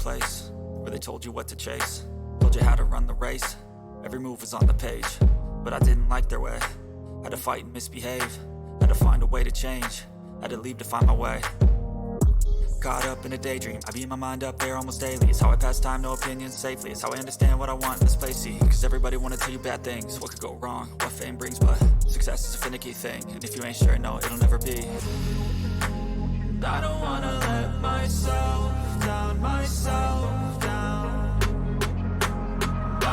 place where they told you what to chase, told you how to run the race. Every move was on the page, but I didn't like their way. Had to fight and misbehave, had to find a way to change, had to leave to find my way. Caught up in a daydream, I beat my mind up there almost daily. It's how I pass time, no opinions safely. It's how I understand what I want in this place, see. Cause everybody wanna tell you bad things, what could go wrong, what fame brings. But success is a finicky thing, and if you ain't sure, no, it'll never be. I don't wanna let myself down, myself down.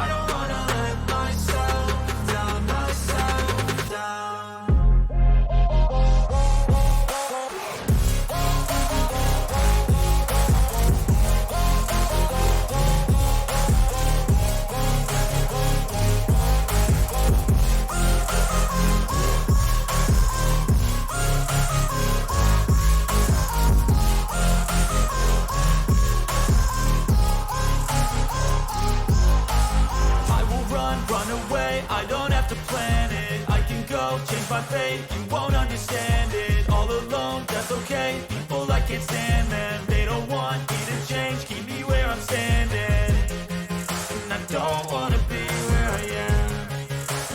I don't wanna let myself down, myself down. I don't have to plan it, I can go change my fate. You won't understand it, all alone, that's okay. People, I can't stand them, they don't want me to change. Keep me where I'm standing, and I don't wanna be where I am.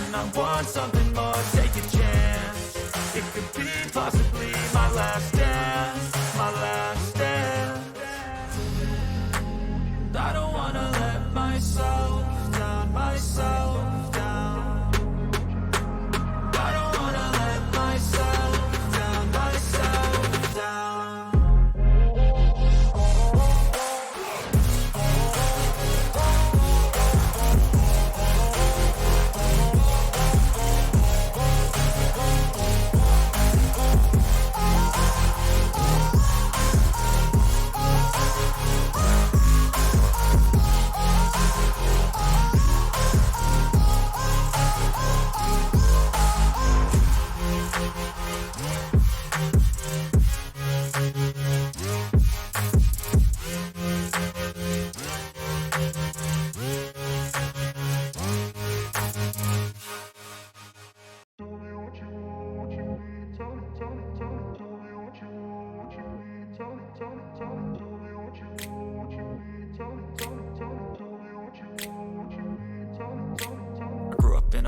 And I want something more, take a chance. It could be possibly my last dance, my last dance. I don't wanna let myself down, myself down.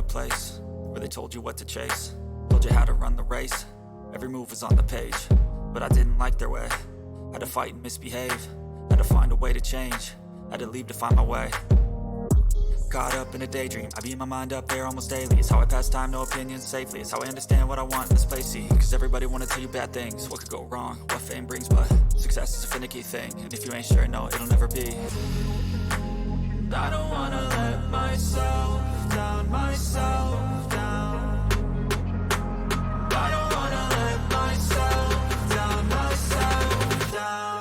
Place where they told you what to chase, told you how to run the race. Every move was on the page, but I didn't like their way. Had to fight and misbehave, had to find a way to change, had to leave to find my way. Caught up in a daydream, I beat my mind up there almost daily. It's how I pass time, no opinions safely. It's how I understand what I want in this place, see. Cause everybody wanna tell you bad things, what could go wrong, what fame brings. But success is a finicky thing, and if you ain't sure, no, it'll never be. I don't wanna let myself down, myself down. I don't wanna let myself down, myself down.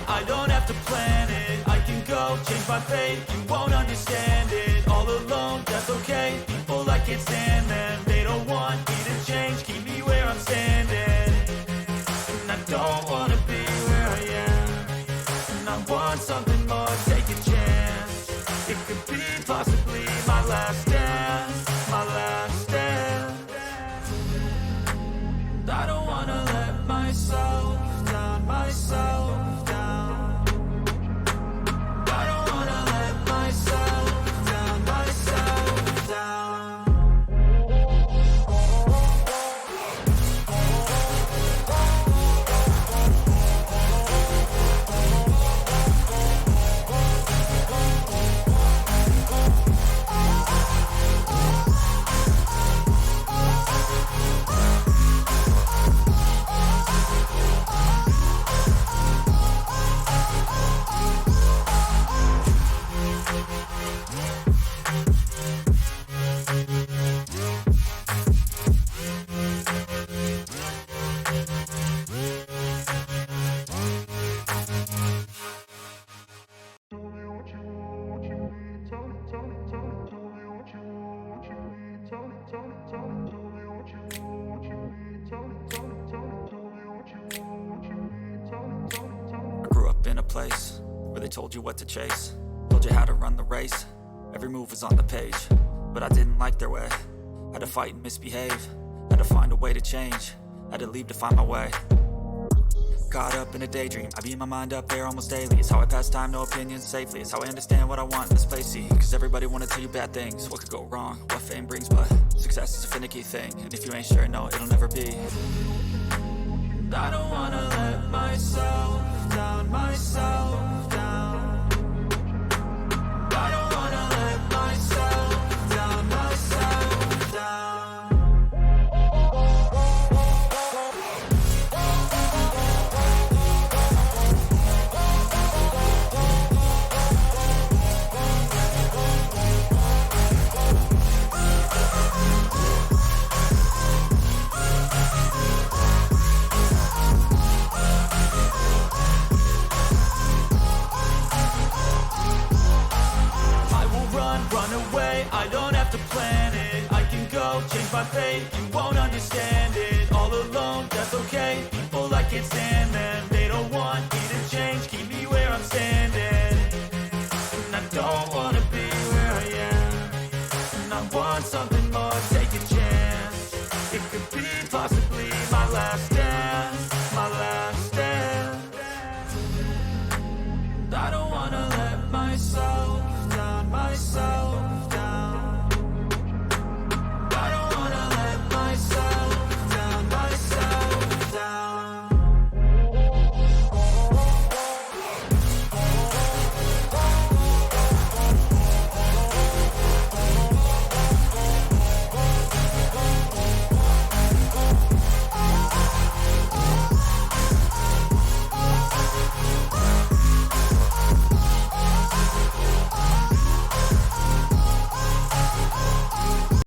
I don't have to plan it, I can go change my fate. You won't understand it, all alone, that's okay. People, I can't stand them, they don't want me to change. Keep me where I'm standing, and I don't wanna be where I am. And I want something more, take a chance. It could be possibly my last dance, my last dance. I don't wanna let myself down, myself. place where they told you what to chase, told you how to run the race. Every move was on the page, but I didn't like their way. Had to fight and misbehave, had to find a way to change, had to leave to find my way. Caught up in a daydream, I beat my mind up there almost daily. It's how I pass time, no opinions safely. It's how I understand what I want in this place, see. Cause everybody wanna tell you bad things, what could go wrong, what fame brings. But success is a finicky thing, and if you ain't sure, no, it'll never be. I don't wanna let myself down, myself down. I don't wanna let myself down, myself down. I don't have to plan it, I can go change my fate. You won't understand it, all alone, that's okay. People, I can't stand them, they don't want me to change. Keep me where I'm standing, and I don't wanna be where I am. And I want something more, take a chance. It could be possibly my last